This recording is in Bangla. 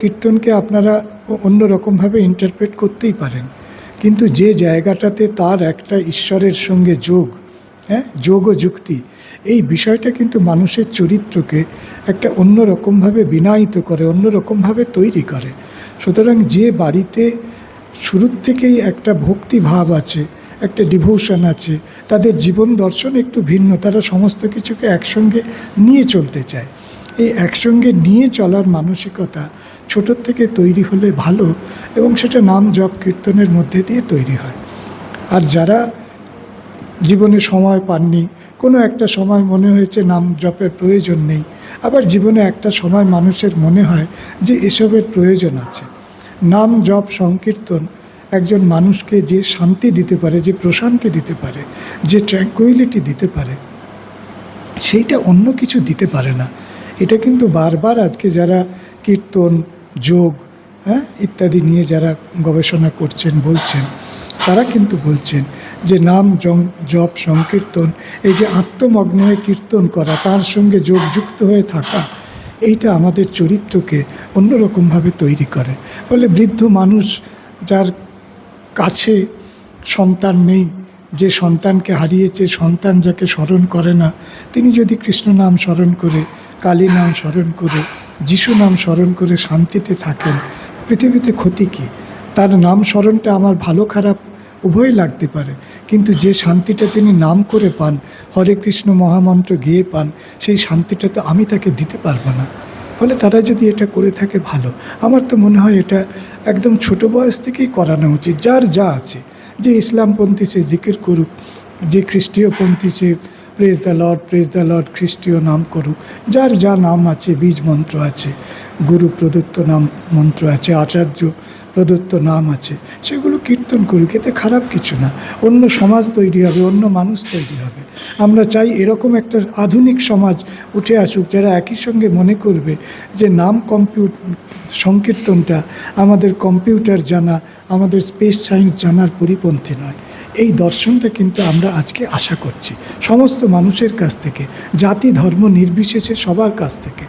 কীর্তনকে আপনারা অন্য রকমভাবে ইন্টারপ্রেট করতেই পারেন, কিন্তু যে জায়গাটাতে তার একটা ঈশ্বরের সঙ্গে যোগ, যোগ ও যুক্তি, এই বিষয়টা কিন্তু মানুষের চরিত্রকে একটা অন্য রকমভাবে বিনায়িত করে, অন্য রকমভাবে তৈরি করে। সুতরাং যে বাড়িতে শুরুর থেকেই একটা ভক্তিভাব আছে, একটা ডিভোশন আছে, তাদের জীবন দর্শন একটু ভিন্ন, তারা সমস্ত কিছুকে একসঙ্গে নিয়ে চলতে চায়। এই একসঙ্গে নিয়ে চলার মানসিকতা ছোটোর থেকে তৈরি হলে ভালো, এবং সেটা নাম জপ কীর্তনের মধ্যে দিয়ে তৈরি হয়। আর যারা জীবনে সময় পাননি, কোনো একটা সময় মনে হয়েছে নাম জপের প্রয়োজন নেই, আবার জীবনে একটা সময় মানুষের মনে হয় যে এসবের প্রয়োজন আছে। নাম জপ সংকীর্তন একজন মানুষকে যে শান্তি দিতে পারে, যে প্রশান্তি দিতে পারে, যে ট্র্যাঙ্কুইলিটি দিতে পারে, সেইটা অন্য কিছু দিতে পারে না। এটা কিন্তু বারবার আজকে যারা কীর্তন, যোগ ইত্যাদি নিয়ে যারা গবেষণা করছেন, বলছেন, তারা কিন্তু বলছেন যে নাম জপ সংকীর্তন, এই যে আত্মমগ্ন হয়ে কীর্তন করা, তার সঙ্গে যোগযুক্ত হয়ে থাকা, এইটা আমাদের চরিত্রকে অন্যরকমভাবে তৈরি করে। ফলে বৃদ্ধ মানুষ যার কাছে সন্তান নেই, যে সন্তানকে হারিয়েছে, সন্তান যাকে স্মরণ করে না, তিনি যদি কৃষ্ণ নাম স্মরণ করে, কালী নাম স্মরণ করে, যিশু নাম স্মরণ করে শান্তিতে থাকেন, পৃথিবীতে ক্ষতি কী? তার নাম স্মরণটা আমার ভালো খারাপ উভয় লাগতে পারে, কিন্তু যে শান্তিটা তিনি নাম করে পান, হরে কৃষ্ণ মহামন্ত্র গেয়ে পান, সেই শান্তিটা তো আমি তাকে দিতে পারবো না। ফলে তারা যদি এটা করে থাকে ভালো। আমার তো মনে হয় এটা একদম ছোট বয়স থেকেই করানো উচিত। যার যা আছে, যে ইসলামপন্থী সে জিকির করুক, যে খ্রিস্টীয়পন্থী সে প্রেজ দ্য লর্ড খ্রিস্টীয় নাম করুক, যার যা নাম আছে, বীজ মন্ত্র আছে, গুরু প্রদত্ত নাম মন্ত্র আছে, আচার্য প্রদত্ত নাম আছে, সেগুলো কীর্তন করুক, এতে খারাপ কিছু না। অন্য সমাজ তৈরি হবে, অন্য মানুষ তৈরি হবে। আমরা চাই এরকম একটা আধুনিক সমাজ উঠে আসুক, যারা একই সঙ্গে মনে করবে যে নাম সংকীর্তনটা আমাদের কম্পিউটার জানা, আমাদের স্পেস সায়েন্স জানার পরিপন্থী নয়। এই দর্শনটা কিন্তু আমরা আজকে আশা করছি সমস্ত মানুষের কাছ থেকে, জাতি ধর্ম নির্বিশেষে সবার কাছ থেকে।